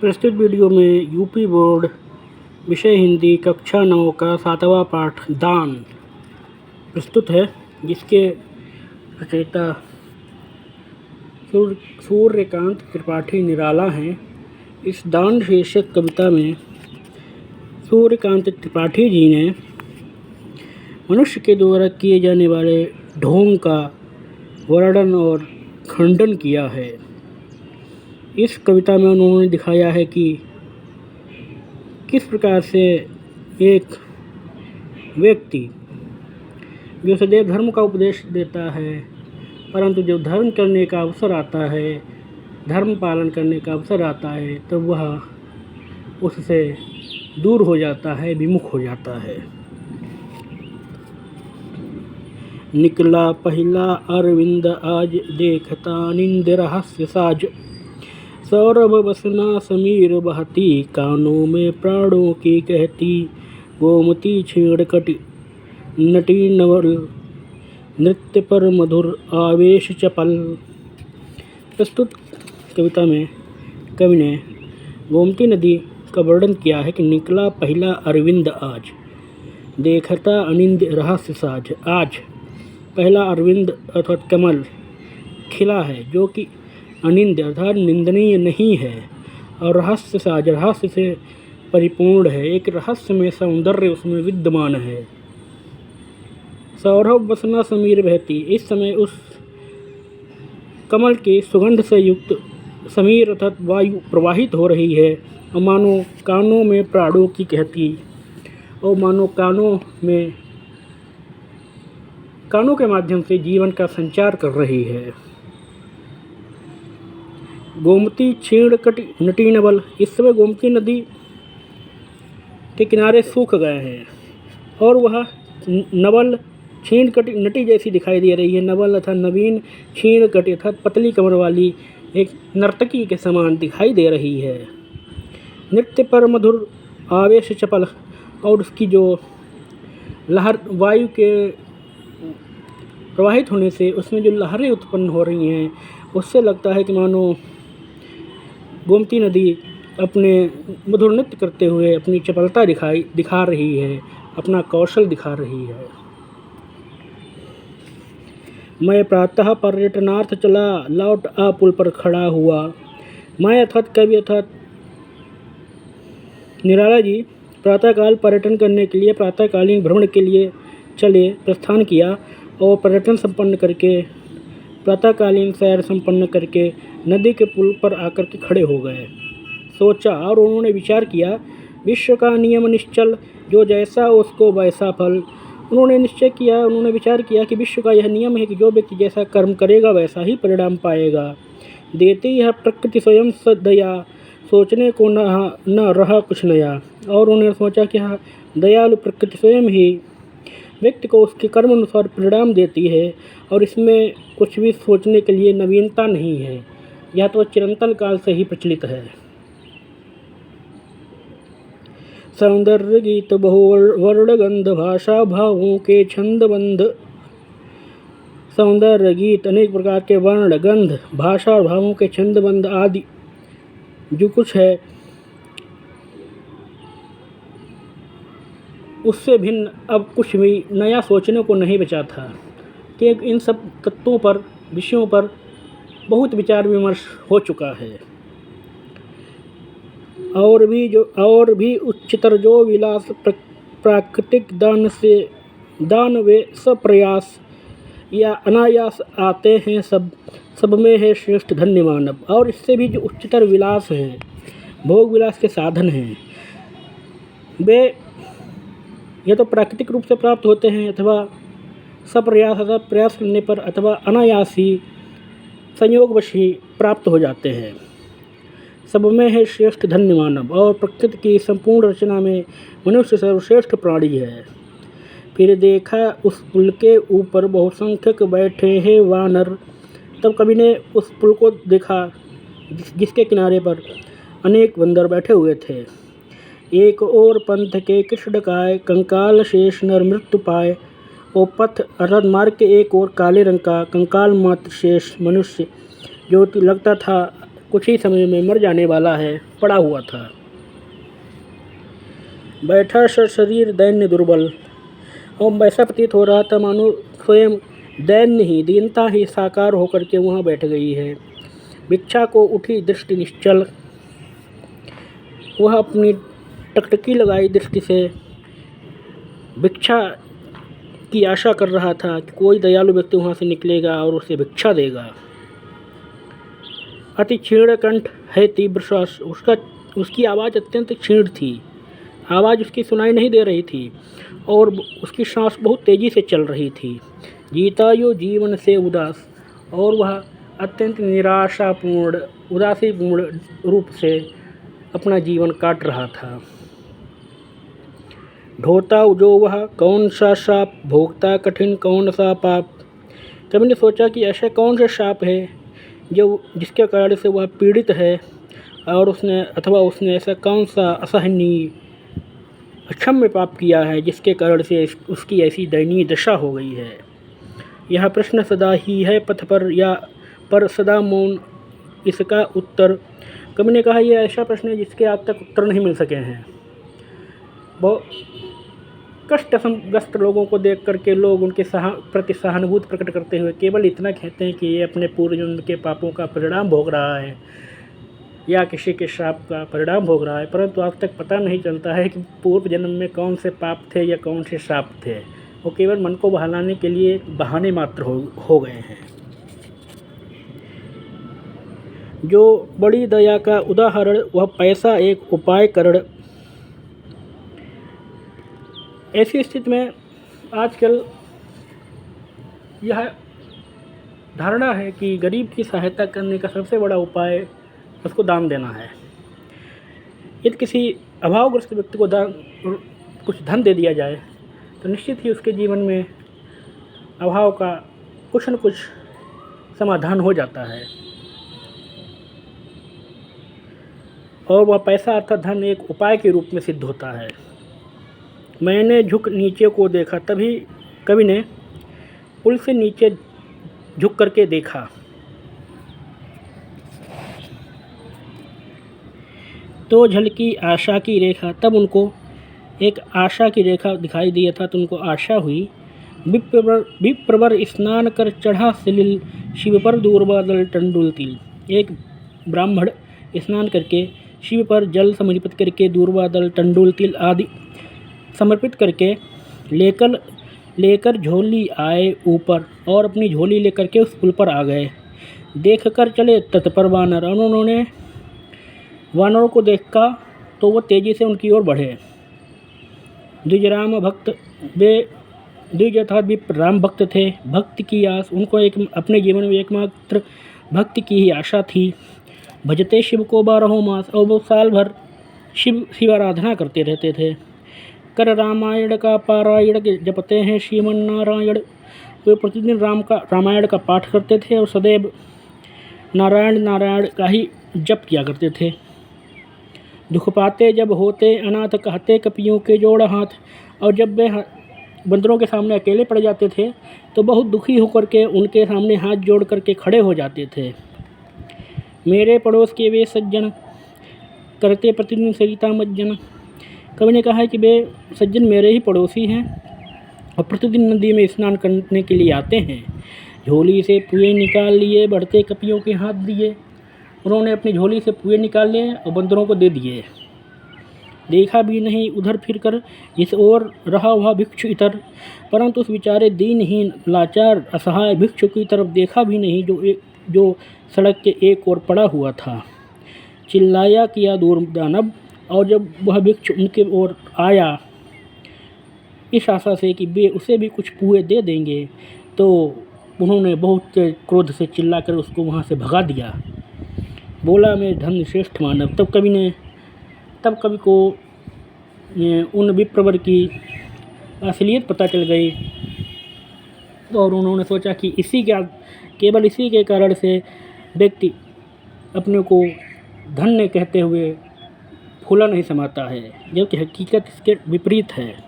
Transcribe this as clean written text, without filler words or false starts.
प्रस्तुत वीडियो में UP board विषय हिंदी कक्षा 9 का 7वां पाठ दान प्रस्तुत है, जिसके रचयिता सूर्यकांत त्रिपाठी निराला हैं। इस दान शीर्षक कविता में सूर्यकांत त्रिपाठी जी ने मनुष्य के द्वारा किए जाने वाले ढोंग का वर्णन और खंडन किया है। इस कविता में उन्होंने दिखाया है कि किस प्रकार से एक व्यक्ति जो सदैव धर्म का उपदेश देता है, परंतु जब धर्म करने का अवसर आता है, धर्म पालन करने का अवसर आता है, तब वह उससे दूर हो जाता है, विमुख हो जाता है। निकला पहला अरविंद आज, देखता निंद रहस्य साज। सौरभ बसना समीर बहती, कानों में प्राणों की कहती। गोमती छेड़कटी नटी नवल, नृत्य पर मधुर आवेश चपल। प्रस्तुत कविता में कवि ने गोमती नदी का वर्णन किया है कि निकला पहला अरविंद आज, देखता अनिंद रहस्य साज। आज पहला अरविंद अर्थात कमल खिला है, जो कि अनिंद अर्थात निंदनीय नहीं है, और रहस्य साज रहस्य से परिपूर्ण है। एक रहस्य में सौंदर्य उसमें विद्यमान है। सौरभ बसना समीर बहती, इस समय उस कमल की सुगंध से युक्त समीर अर्थात वायु प्रवाहित हो रही है, और मानो कानों में प्राणों की कहती, और मानो कानों के माध्यम से जीवन का संचार कर रही है। गोमती छेड़कटी नटी नवल, इस समय गोमती नदी के किनारे सूख गए हैं और वह नवल छीणकटी नटी जैसी दिखाई दे रही है। नवल अर्थात नवीन, छीणकटी अर्थात पतली कमर वाली एक नर्तकी के समान दिखाई दे रही है। नृत्य पर मधुर आवेश चपल, और उसकी जो लहर वायु के प्रवाहित होने से उसमें जो लहरें उत्पन्न हो रही हैं, उससे लगता है कि मानो गोमती नदी अपने मधुर नृत्य करते हुए अपनी चपलता दिखा रही है, अपना कौशल दिखा रही है। मैं प्रातः पर्यटनार्थ चला, लौट आ पुल पर खड़ा हुआ। मैं अर्थात कवि अर्थात निराला जी प्रातःकाल पर्यटन करने के लिए, प्रातःकालीन भ्रमण के लिए प्रस्थान किया, और पर्यटन संपन्न करके, प्रातःकालीन सैर संपन्न करके नदी के पुल पर आकर के खड़े हो गए। सोचा और उन्होंने विचार किया, विश्व का नियम निश्चल, जो जैसा उसको वैसा फल। उन्होंने निश्चय किया, उन्होंने विचार किया कि विश्व का यह नियम है कि जो व्यक्ति जैसा कर्म करेगा वैसा ही परिणाम पाएगा। देती यह प्रकृति स्वयं सदया, सोचने को न रहा कुछ नया। और उन्होंने सोचा कि हाँ, दयालु प्रकृति स्वयं ही व्यक्ति को उसके कर्म अनुसार परिणाम देती है, और इसमें कुछ भी सोचने के लिए नवीनता नहीं है, यह तो चिरंतन काल से ही प्रचलित है। सौंदर्य गीत बहुवर्णगंध, भाषा भावों के छंदबंध। सौंदर्य गीत अनेक प्रकार के वर्ण, गंध, भाषा और भावों के छंदबंध आदि जो कुछ है, उससे भिन्न अब कुछ भी नया सोचने को नहीं बचा था, कि इन सब तत्वों पर, विषयों पर बहुत विचार विमर्श हो चुका है। और भी उच्चतर जो विलास प्राकृतिक दान वे सप्रयास या अनायास आते हैं, सब में है श्रेष्ठ धन्य मानव। और इससे भी जो उच्चतर विलास हैं, भोग विलास के साधन हैं, वे या तो प्राकृतिक रूप से प्राप्त होते हैं, अथवा सप्रयास अथवा प्रयास करने पर, अथवा अनायास ही संयोगवश ही प्राप्त हो जाते हैं। सब में है श्रेष्ठ धन्य मानव, और प्रकृति की संपूर्ण रचना में मनुष्य सर्वश्रेष्ठ प्राणी है। फिर देखा उस पुल के ऊपर बहुसंख्यक बैठे हैं वानर। तब कवि ने उस पुल को देखा जिसके किनारे पर अनेक बंदर बैठे हुए थे। एक और पंथ के कृष्णकाय, कंकाल शेष नर मृत्यु पाए। वो पथ अर्थात मार्ग के एक और काले रंग का कंकाल मात्र शेष मनुष्य, जो लगता था कुछ ही समय में मर जाने वाला है, पड़ा हुआ था। बैठा शरीर दैन्य दुर्बल, और ऐसा प्रतीत हो रहा था मानो स्वयं दैन्य ही, दीनता ही साकार होकर के वहाँ बैठ गई है। भिक्षा को उठी दृष्टि निश्चल, वह अपनी टकटकी लगाई दृष्टि से भिक्षा की आशा कर रहा था कि कोई दयालु व्यक्ति वहाँ से निकलेगा और उसे भिक्षा देगा। अति क्षीण कंठ है तीव्र श्वास, उसकी आवाज़ अत्यंत क्षीण थी, आवाज़ उसकी सुनाई नहीं दे रही थी और उसकी सांस बहुत तेज़ी से चल रही थी। जीतायु जीवन से उदास, और वह अत्यंत निराशापूर्ण उदासीपूर्ण रूप से अपना जीवन काट रहा था। ढोता जो वह कौन सा शाप, भोगता कठिन कौन सा पाप। कवि ने सोचा कि ऐसा कौन सा शाप है जो जिसके कारण से वह पीड़ित है, और उसने ऐसा कौन सा असहनीय अक्षम्य पाप किया है जिसके कारण से उसकी ऐसी दयनीय दशा हो गई है। यह प्रश्न सदा ही है पथ पर सदा मौन इसका उत्तर। कवि ने कहा यह ऐसा प्रश्न है जिसके आज तक उत्तर नहीं मिल सके हैं। बहुत कष्टग्रस्त लोगों को देख करके लोग उनके प्रति सहानुभूति प्रकट करते हुए केवल इतना कहते हैं कि ये अपने पूर्व जन्म के पापों का परिणाम भोग रहा है या किसी के श्राप का परिणाम भोग रहा है, परंतु आज तक पता नहीं चलता है कि पूर्व जन्म में कौन से पाप थे या कौन से श्राप थे। वो केवल मन को बहलाने के लिए बहाने मात्र हो गए हैं। जो बड़ी दया का उदाहरण वह पैसा एक उपाय करण। ऐसी स्थिति में आजकल यह धारणा है कि गरीब की सहायता करने का सबसे बड़ा उपाय उसको दान देना है। यदि किसी अभावग्रस्त व्यक्ति को कुछ धन दे दिया जाए तो निश्चित ही उसके जीवन में अभाव का कुछ न कुछ समाधान हो जाता है, और वह पैसा अर्थात धन एक उपाय के रूप में सिद्ध होता है। मैंने झुक नीचे को देखा, तभी कवि ने पुल से नीचे झुक करके देखा तो झलकी आशा की रेखा। तब उनको एक आशा की रेखा दिखाई दी था तो उनको आशा हुई। विप्रवर स्नान कर चढ़ा सलिल, शिव पर दूरबादल टंडुल तिल। एक ब्राह्मण स्नान करके शिव पर जल समर्पित करके दूरबादल टंडुल तिल आदि समर्पित करके लेकर झोली आए ऊपर, और अपनी झोली लेकर के उस पुल पर आ गए। देखकर चले तत्पर वानर, उन्होंने वानरों को देखा तो वो तेज़ी से उनकी ओर बढ़े। द्विजराम भक्त, वे द्विज अर्थात विप्र राम भक्त थे। भक्ति की आस, उनको अपने जीवन में एकमात्र भक्ति की ही आशा थी। भजते शिव को 12 मास, और वो साल भर शिव आराधना करते रहते थे। कर रामायण का पारायण जपते हैं श्रीमन नारायण। वे प्रतिदिन रामायण का पाठ करते थे और सदैव नारायण का ही जप किया करते थे। दुख पाते जब होते अनाथ, कहते कपियों के जोड़ हाथ। और जब वे बंदरों के सामने अकेले पड़ जाते थे तो बहुत दुखी होकर के उनके सामने हाथ जोड़ करके खड़े हो जाते थे। मेरे पड़ोस के वे सज्जन, करते प्रतिदिन सरिता मज्जन। कवि ने कहा है कि वे सज्जन मेरे ही पड़ोसी हैं और प्रतिदिन नदी में स्नान करने के लिए आते हैं। झोली से पुए निकाल लिए, बढ़ते कपियों के हाथ दिए। उन्होंने अपनी झोली से पुए निकाल लिए और बंदरों को दे दिए। देखा भी नहीं उधर फिरकर, इस ओर रहा वह भिक्षु इतर, परंतु उस बेचारे दीनहीन लाचार असहाय भिक्षु की तरफ देखा भी नहीं जो सड़क के एक ओर पड़ा हुआ था। चिल्लाया किया दूर दानव, और जब वह भिक्षु उनके ओर आया इस आशा से कि वे उसे भी कुछ पुए दे देंगे, तो उन्होंने बहुत क्रोध से चिल्लाकर उसको वहाँ से भगा दिया। बोला मैं धन्य श्रेष्ठ मानव। तब कवि को उन विप्रवर की असलियत पता चल गई, और उन्होंने सोचा कि केवल इसी के कारण से व्यक्ति अपने को धन्य कहते हुए फूला नहीं समाता है, जबकि हकीकत इसके विपरीत है।